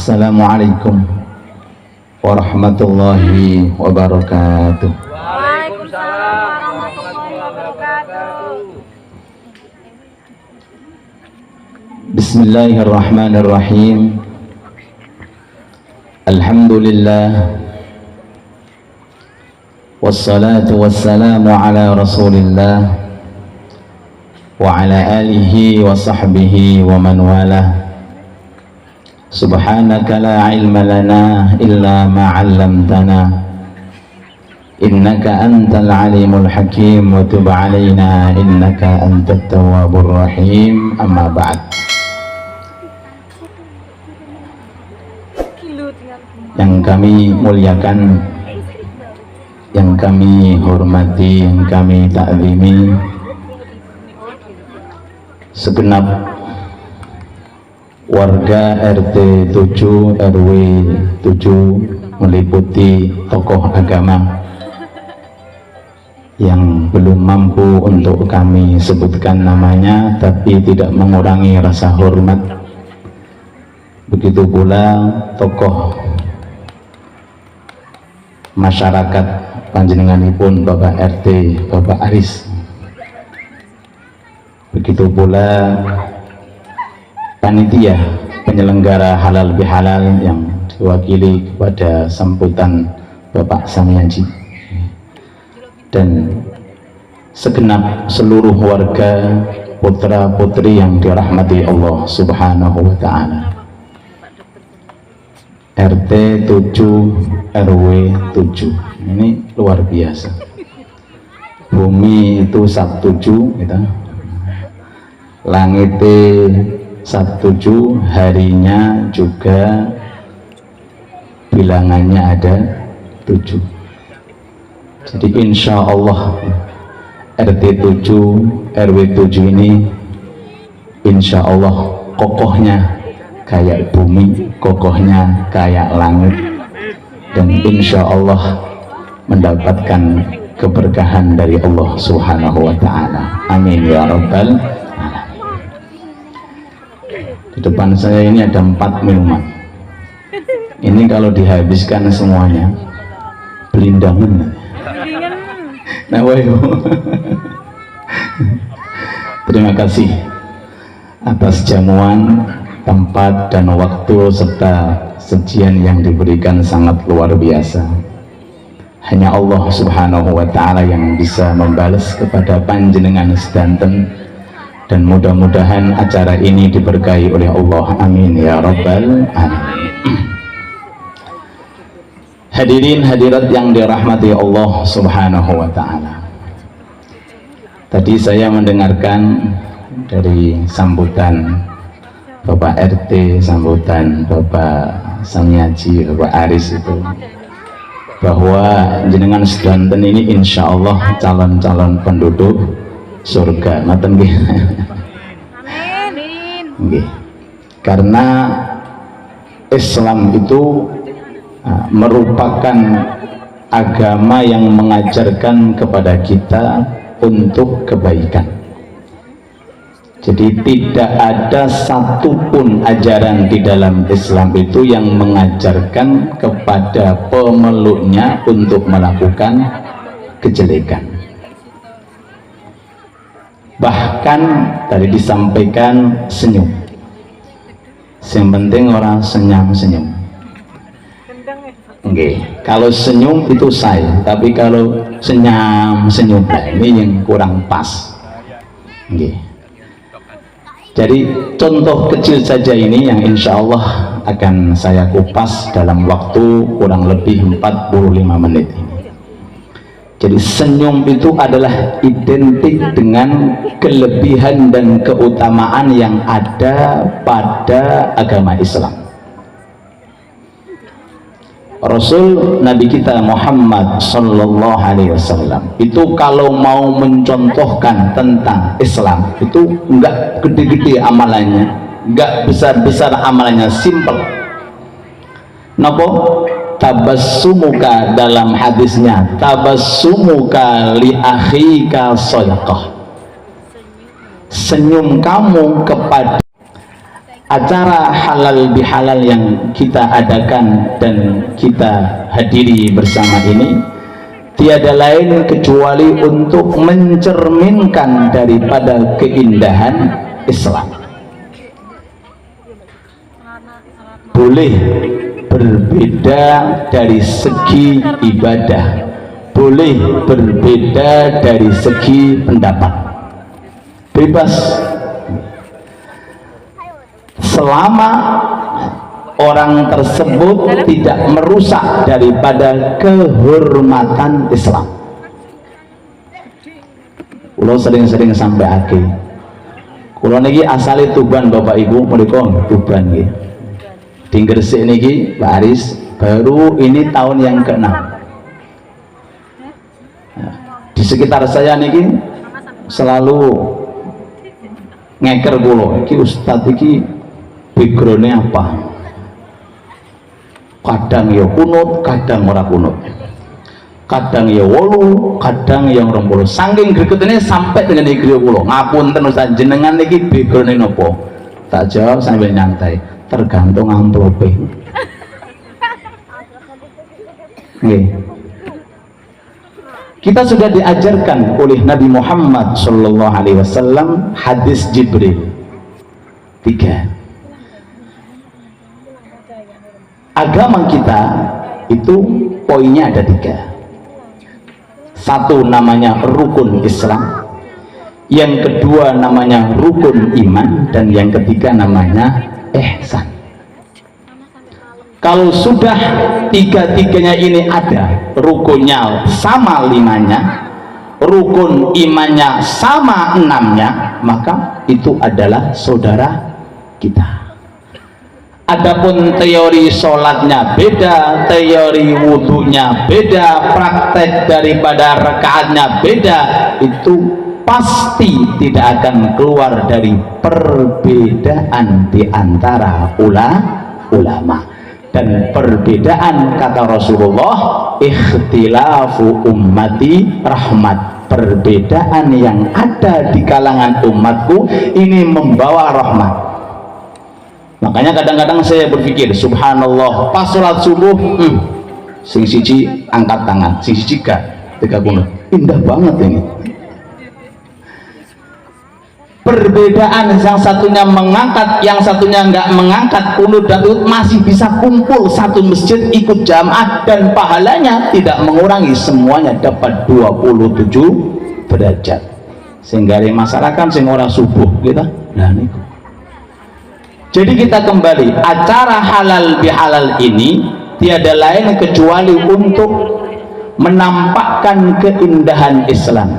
Assalamualaikum warahmatullahi wabarakatuh. Waalaikumsalam warahmatullahi wabarakatuh. Bismillahirrahmanirrahim. Alhamdulillah. Wassalatu wassalamu ala Rasulillah wa ala alihi wa sahbihi wa man walah. Subhanaka la ilma lana illa ma 'allamtana innaka antal alimul hakim wa tub 'alaina innaka antat tawwabur rahim. Amma ba'd. Yang kami muliakan, yang kami hormati, yang kami ta'zimi, segenap warga RT 7 RW 7 meliputi tokoh agama yang belum mampu untuk kami sebutkan namanya, tapi tidak mengurangi rasa hormat. Begitu pula tokoh masyarakat panjenenganipun Bapak RT Bapak Aris. Begitu pula panitia penyelenggara halal bihalal yang diwakili kepada sambutan Bapak Samyaji, dan segenap seluruh warga putra putri yang dirahmati Allah Subhanahu wa Ta'ala. RT 7 RW 7 ini luar biasa. Bumi itu sab 7 gitu. Langit sab 7, harinya juga bilangannya ada 7. Jadi insya Allah RT 7 RW 7 ini insya Allah kokohnya kayak bumi, kokohnya kayak langit, dan insya Allah mendapatkan keberkahan dari Allah Subhanahu wa Ta'ala. Amin ya rabbal alamin. Di depan saya ini ada 4 minuman. Ini kalau dihabiskan semuanya belindangan. Nah, terima kasih atas jamuan, tempat dan waktu serta sajian yang diberikan sangat luar biasa. Hanya Allah Subhanahu wa Ta'ala yang bisa membalas kepada panjenengan sedanten, dan mudah-mudahan acara ini diberkahi oleh Allah. Amin ya rabbal alamin. Hadirin hadirat yang dirahmati Allah Subhanahu wa Ta'ala, tadi saya mendengarkan dari sambutan Bapak RT, sambutan Bapak Samyaji, Bapak Aris itu, bahwa jenengan sedanten ini insya Allah calon-calon penduduk surga. Maten nggih. Amin. Nggih. Karena Islam itu merupakan agama yang mengajarkan kepada kita untuk kebaikan. Jadi tidak ada satupun ajaran di dalam Islam itu yang mengajarkan kepada pemeluknya untuk melakukan kejelekan. Bahkan tadi disampaikan senyum, yang penting orang senyum-senyum. Oke, kalau senyum itu saya, tapi kalau senyum-senyum, nah ini yang kurang pas. Oke. Jadi contoh kecil saja ini yang insya Allah akan saya kupas dalam waktu kurang lebih 45 menit ini. Jadi senyum itu adalah identik dengan kelebihan dan keutamaan yang ada pada agama Islam. Rasul Nabi kita Muhammad Sallallahu Alaihi Wasallam itu kalau mau mencontohkan tentang Islam itu enggak gede-gede amalannya, enggak besar-besar amalannya, simple. Napa? Tabassumuka, dalam hadisnya tabassumuka li akhika shadaqah, senyum kamu kepada acara halal bihalal yang kita adakan dan kita hadiri bersama ini tiada lain kecuali untuk mencerminkan daripada keindahan Islam. Boleh berbeda dari segi ibadah, boleh berbeda dari segi pendapat, bebas, selama orang tersebut tidak merusak daripada kehormatan Islam. Kulo sering-sering sampai akhir. Kulo niki asale Tuban Bapak Ibu, mereka Tuban nggih. Di Gresik niki Pak Aris baru ini tahun yang ke-6. Di sekitar saya niki selalu ngeker kulo, iki ustadz iki backgroundnya apa? Kadang ya kunut, kadang ora kunut, kadang ya wolu, kadang yang rombolo. Saking gregetene sampai dengan negeri kulo, ngapunten Ustaz jenengan niki backgroundnya nopo? Tak jawab sambil nyantai, tergantung amplope. Nggih. Kita sudah diajarkan oleh Nabi Muhammad sallallahu alaihi wasallam hadis Jibril 3. Agama kita itu poinnya ada 3. Satu namanya rukun Islam, yang kedua namanya rukun iman, dan yang ketiga namanya ihsan. Kalau sudah tiga-tiganya ini ada, rukunnya sama 5-nya, rukun imannya sama 6-nya, maka itu adalah saudara kita. Adapun teori sholatnya beda, teori wudhunya beda, praktek daripada rakaatnya beda, itu pasti tidak akan keluar dari perbedaan di antara ulama. Dan perbedaan, kata Rasulullah, ikhtilafu ummati rahmat. Perbedaan yang ada di kalangan umatku ini membawa rahmat. Makanya kadang-kadang saya berpikir, subhanallah, pas sholat subuh, sing siji angkat tangan, sing siji gak, tiga kunut, indah banget ini. Perbedaan, yang satunya mengangkat, yang satunya enggak mengangkat kunut dan kunut, masih bisa kumpul satu masjid ikut jamaah dan pahalanya tidak mengurangi, semuanya dapat 27 derajat. Sehingga masyarakat sing ora subuh kita nah niku. Jadi kita kembali, acara halal bihalal ini tiada lain kecuali untuk menampakkan keindahan Islam,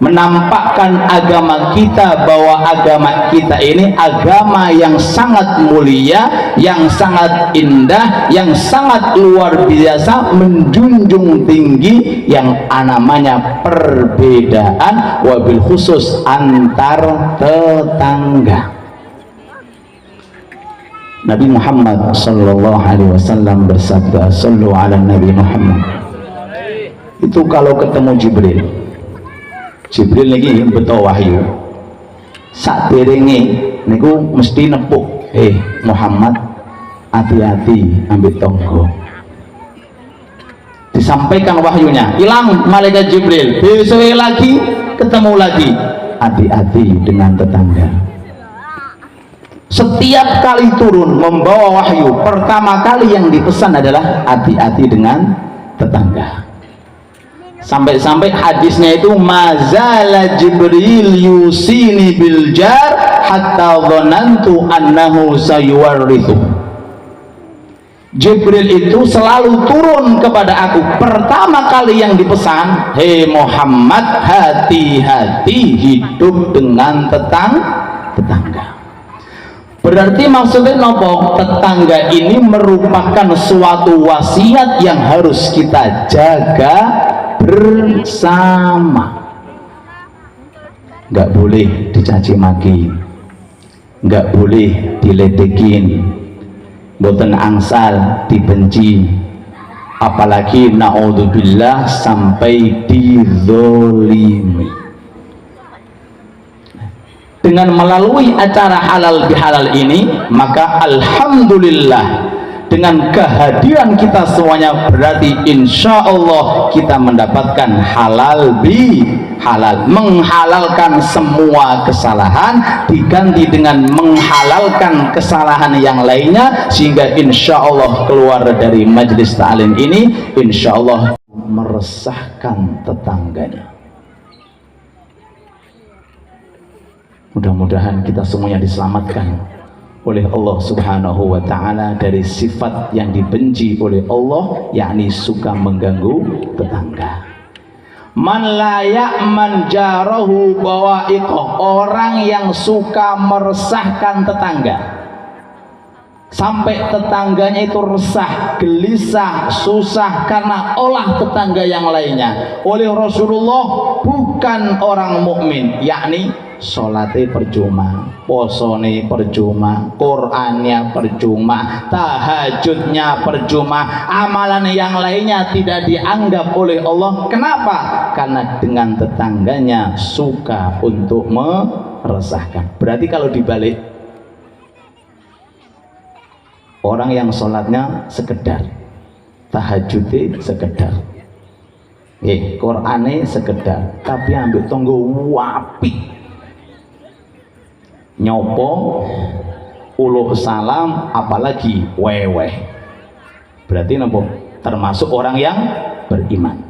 menampakkan agama kita, bahwa agama kita ini agama yang sangat mulia, yang sangat indah, yang sangat luar biasa, menjunjung tinggi yang namanya perbedaan, wabil khusus antar tetangga. Nabi Muhammad sallallahu alaihi wasallam bersabda, sallu ala Nabi Muhammad. Itu kalau ketemu Jibril lagi betul wahyu, sak derenge niku mesti nepuk, Muhammad, hati-hati ambil tonggo. Disampaikan wahyunya, hilang malaikat Jibril, besok lagi ketemu lagi, hati-hati dengan tetangga. Setiap kali turun membawa wahyu, pertama kali yang dipesan adalah hati-hati dengan tetangga. Sampai-sampai hadisnya itu, mazala Jibril yusini bil jar hatta dhanantu annahu sayuwarrithu. Jibril itu selalu turun kepada aku, pertama kali yang dipesan, hei Muhammad, hati-hati hidup dengan tetangga. Berarti maksudnya nopo, tetangga ini merupakan suatu wasiat yang harus kita jaga bersama. Nggak boleh dicaci maki, nggak boleh diledekin, boten angsal dibenci, apalagi naudzubillah sampai dizolimi. dengan melalui acara halal bihalal ini, maka alhamdulillah dengan kehadiran kita semuanya berarti insya Allah kita mendapatkan halal bi halal, menghalalkan semua kesalahan diganti dengan menghalalkan kesalahan yang lainnya, sehingga insya Allah keluar dari majelis ta'lim ini insya Allah meresahkan tetangganya. Mudah-mudahan kita semuanya diselamatkan oleh Allah Subhanahu wa ta'ala dari sifat yang dibenci oleh Allah, yakni suka mengganggu tetangga. Man la ya'man jarahu bawa'iqah, orang yang suka meresahkan tetangga sampai tetangganya itu resah, gelisah, susah karena olah tetangga yang lainnya. Oleh Rasulullah bukan orang mukmin, yakni sholatnya percuma, posone percuma, Qur'annya percuma, tahajudnya percuma, amalan yang lainnya tidak dianggap oleh Allah. Kenapa? Karena dengan tetangganya suka untuk meresahkan. Berarti kalau dibalik, orang yang sholatnya sekedar, tahajudnya sekedar, Qur'annya sekedar, tapi ambil tonggo wapi, nyopo, uluh salam, apalagi weweh, berarti nopo termasuk orang yang beriman.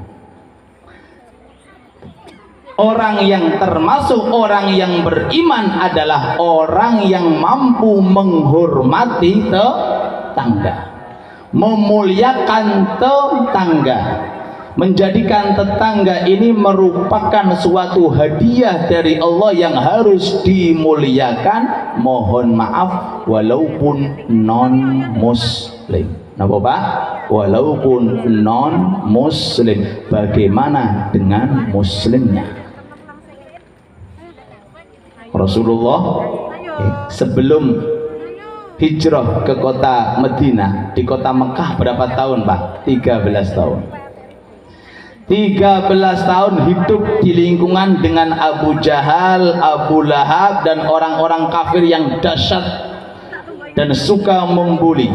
Orang yang termasuk orang yang beriman adalah orang yang mampu menghormati tetangga, memuliakan tetangga, menjadikan tetangga ini merupakan suatu hadiah dari Allah yang harus dimuliakan, mohon maaf walaupun non muslim. Napa Pak? Walaupun non muslim. Bagaimana dengan muslimnya? Rasulullah sebelum hijrah ke kota Madinah, di kota Mekah berapa tahun Pak? 13 tahun. 13 tahun hidup di lingkungan dengan Abu Jahal, Abu Lahab dan orang-orang kafir yang dahsyat dan suka membuli.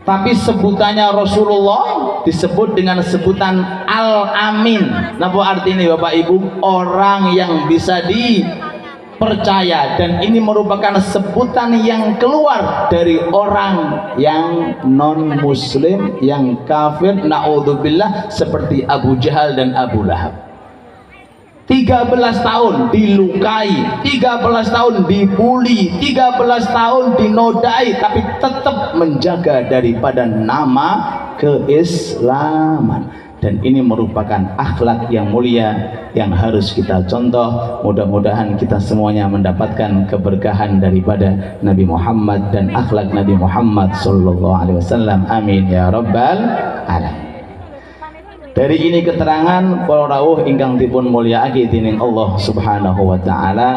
Tapi sebutannya Rasulullah disebut dengan sebutan Al-Amin. Napa artinya Bapak Ibu? Orang yang bisa dipercaya, dan ini merupakan sebutan yang keluar dari orang yang non muslim, yang kafir, naudzubillah, seperti Abu Jahal dan Abu Lahab. 13 tahun dilukai, 13 tahun dibuli, 13 tahun dinodai, tapi tetap menjaga daripada nama keislaman. Dan ini merupakan akhlak yang mulia yang harus kita contoh. Mudah-mudahan kita semuanya mendapatkan keberkahan daripada Nabi Muhammad dan akhlak Nabi Muhammad sallallahu alaihi wasallam. Amin ya rabbal alamin. Dari ini keterangan para rawuh ingkang dipun mulyakake dening Allah Subhanahu wa taala.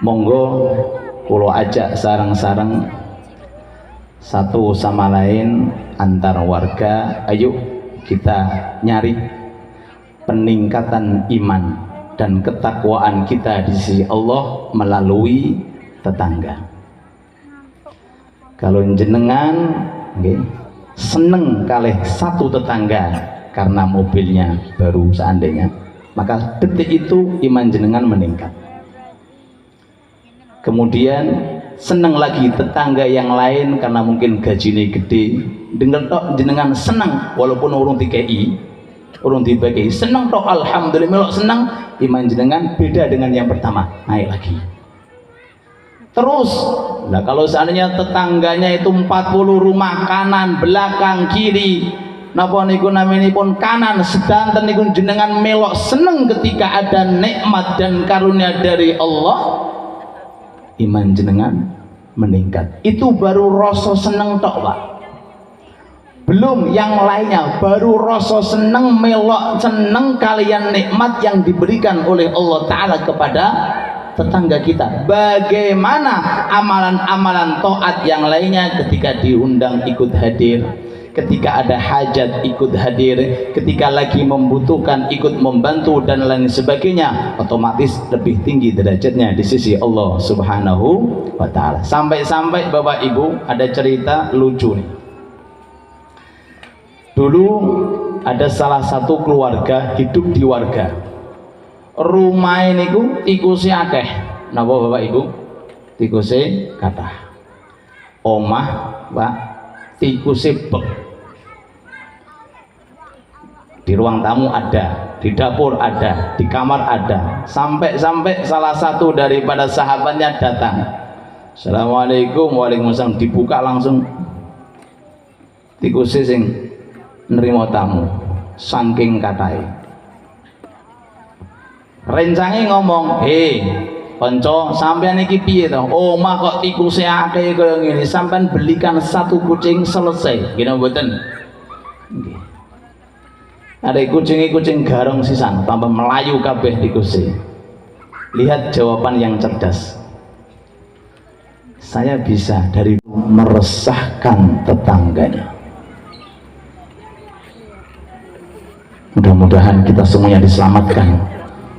Monggo kula ajak sareng-sareng satu sama lain antar warga, ayo kita nyari peningkatan iman dan ketakwaan kita di sisi Allah melalui tetangga. Kalau jenengan seneng kalih satu tetangga karena mobilnya baru seandainya, maka detik itu iman jenengan meningkat. Kemudian seneng lagi tetangga yang lain karena mungkin gajinya gede, dengan tok jenengan seneng walaupun urung DKI, urung dibagi, seneng tok alhamdulillah seneng, iman jenengan beda dengan yang pertama, naik lagi. Terus, nah kalau seandainya tetangganya itu 40 rumah, kanan, belakang, kiri, napa niku naminipun kanan, sedanten niku jenengan melok seneng ketika ada nikmat dan karunia dari Allah, iman jenengan meningkat. Itu baru rasa seneng tok Pak, belum yang lainnya, baru rasa seneng, melok seneng kalian nikmat yang diberikan oleh Allah Ta'ala kepada tetangga kita. Bagaimana amalan-amalan taat yang lainnya ketika diundang ikut hadir, ketika ada hajat ikut hadir, ketika lagi membutuhkan ikut membantu dan lain sebagainya, otomatis lebih tinggi derajatnya di sisi Allah Subhanahu wa ta'ala. Sampai-sampai Bapak Ibu ada cerita lucu nih. Dulu ada salah satu keluarga hidup di warga, rumah ini ku tikusnya akeh. Napa Bapak Ibu? Tikusnya kathah. Omah Pak tikusnya bek. Di ruang tamu ada, di dapur ada, di kamar ada. Sampai-sampai salah satu daripada sahabatnya datang. Assalamualaikum. Waalaikumsalam. Dibuka langsung tikusnya sing nerima tamu, saking katai. Rencangnya ngomong, hei konco, sampean iki piye to? Omah kok tikusnya akeh kaya ngene, sampean belikan satu kucing selesai. Gini mboten? Nggih. Ada kucing garong sisan, tambah melayu kabeh tikusnya. Lihat jawaban yang cerdas. Saya bisa dari meresahkan tetangganya. Mudah-mudahan kita semuanya diselamatkan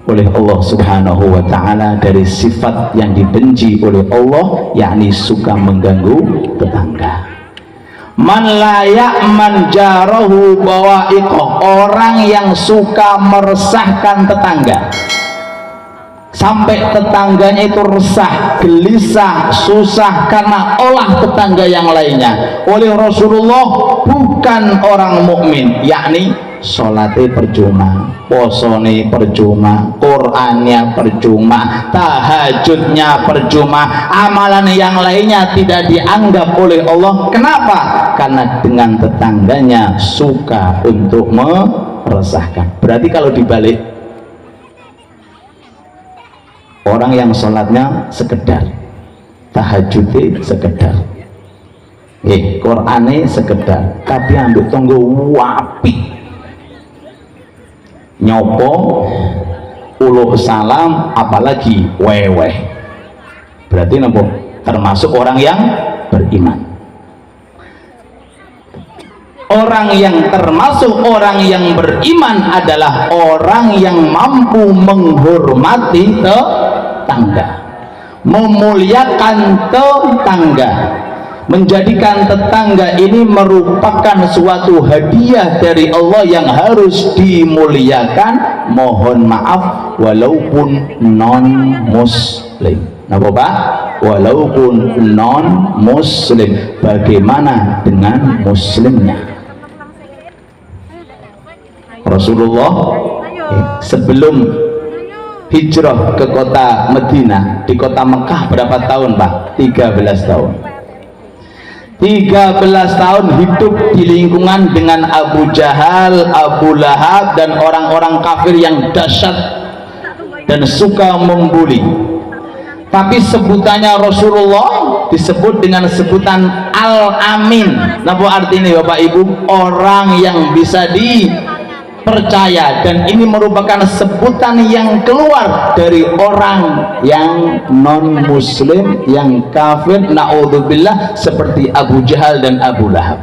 oleh Allah Subhanahu wa ta'ala dari sifat yang dibenci oleh Allah, yakni suka mengganggu tetangga. Man la ya'man jarahu bawa'iqah, orang yang suka meresahkan tetangga sampai tetangganya itu resah, gelisah, susah karena olah tetangga yang lainnya. Oleh Rasulullah bukan orang mukmin, yakni sholatnya percuma, posone percuma, Qur'annya percuma, tahajudnya percuma, amalan yang lainnya tidak dianggap oleh Allah. Kenapa? Karena dengan tetangganya suka untuk meresahkan. Berarti kalau dibalik, orang yang sholatnya sekedar, tahajudnya sekedar, Qur'annya sekedar, tapi ambil tonggo wapi, nyopo, uluh salam, apalagi weweh, berarti nopo termasuk orang yang beriman. Orang yang termasuk orang yang beriman adalah orang yang mampu menghormati tetangga, memuliakan tetangga, menjadikan tetangga ini merupakan suatu hadiah dari Allah yang harus dimuliakan. Mohon maaf, walaupun non muslim. Napa Pak? Walaupun non muslim. Bagaimana dengan muslimnya? Rasulullah sebelum hijrah ke kota Madinah, di kota Mekah berapa tahun Pak? 13 tahun. 13 tahun hidup di lingkungan dengan Abu Jahal, Abu Lahab dan orang-orang kafir yang dahsyat dan suka membuli. Tapi sebutannya Rasulullah disebut dengan sebutan Al-Amin. Napa artinya Bapak Ibu? Orang yang bisa dipercaya, dan ini merupakan sebutan yang keluar dari orang yang non muslim, yang kafir, na'udzubillah, seperti Abu Jahal dan Abu Lahab.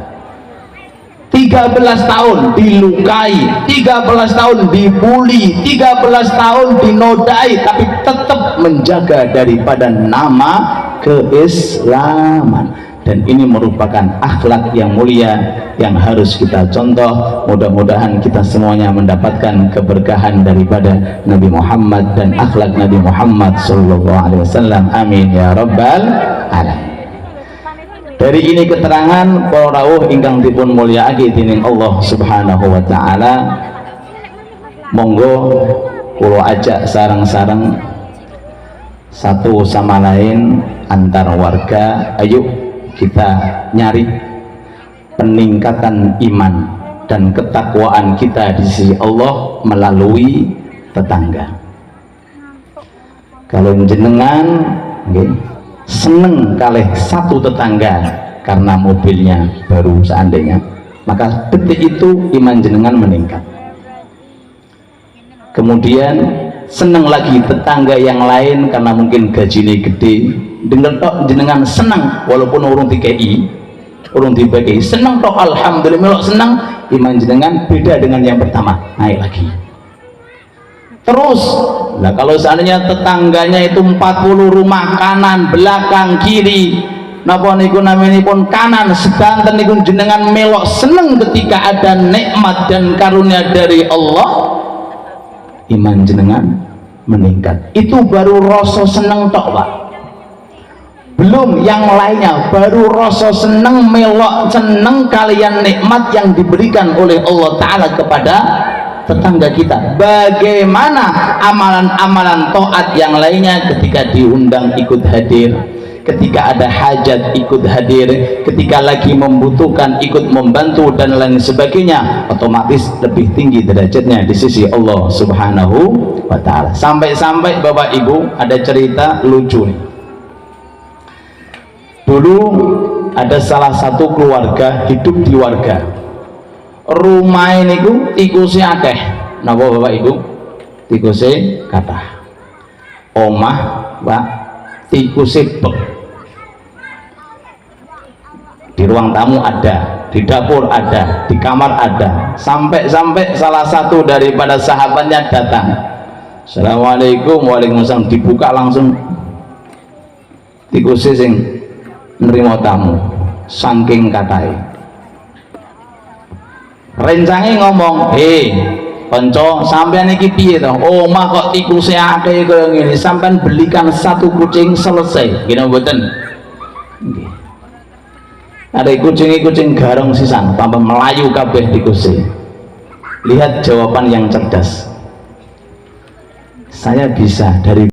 13 tahun dilukai, 13 tahun dibuli, 13 tahun dinodai, tapi tetap menjaga daripada nama keislaman. Dan ini merupakan akhlak yang mulia yang harus kita contoh. Mudah-mudahan kita semuanya mendapatkan keberkahan daripada Nabi Muhammad dan akhlak Nabi Muhammad SAW. Amin ya rabbal alamin. Dari ini keterangan para rawuh ingkang dipun mulyakake dening Allah Subhanahu wa taala. Monggo kula ajak sareng-sareng satu sama lain antar warga, ayo kita nyari peningkatan iman dan ketakwaan kita di sisi Allah melalui tetangga. Kalau jenengan seneng kalih satu tetangga karena mobilnya baru seandainya, maka detik itu iman jenengan meningkat. Kemudian seneng lagi tetangga yang lain karena mungkin gajinya gede, dengan tok jenengan seneng walaupun urung TKI, urung dibagi seneng tok alhamdulillah melok seneng, iman jenengan beda dengan yang pertama, naik lagi. Terus nah kalau seandainya tetangganya itu 40 rumah kanan belakang kiri napa niku naminipun kanan sedanten niku jenengan melok seneng ketika ada nikmat dan karunia dari Allah, iman jenengan meningkat. Itu baru rasa seneng tok Pak, belum yang lainnya, baru rasa seneng melok seneng kalian nikmat yang diberikan oleh Allah Ta'ala kepada tetangga kita. Bagaimana amalan-amalan taat yang lainnya, ketika diundang ikut hadir, ketika ada hajat ikut hadir, ketika lagi membutuhkan ikut membantu dan lain sebagainya, otomatis lebih tinggi derajatnya di sisi Allah Subhanahu wa Ta'ala. Sampai-sampai Bapak Ibu ada cerita lucu nih. Dulu ada salah satu keluarga hidup di warga rumah ini ku tikusnya akeh. Napa Bapak Ibu? Tikusnya kathah. Omah Pak tikusnya bek. Di ruang tamu ada, di dapur ada, di kamar ada. Sampai-sampai salah satu daripada sahabatnya datang. Assalamualaikum, waalaikumsalam, dibuka langsung tikusnya sing nerima tamu saking kathahé. Rencangnya ngomong, konco sampean iki piye to? Omah kok tikusnya akeh kaya ngene, sampean belikan satu kucing selesai. Gini mboten? Nggih. Ada kucing garong sisan, tambah melayu kabeh tikusnya. Lihat jawaban yang cerdas. Saya bisa dari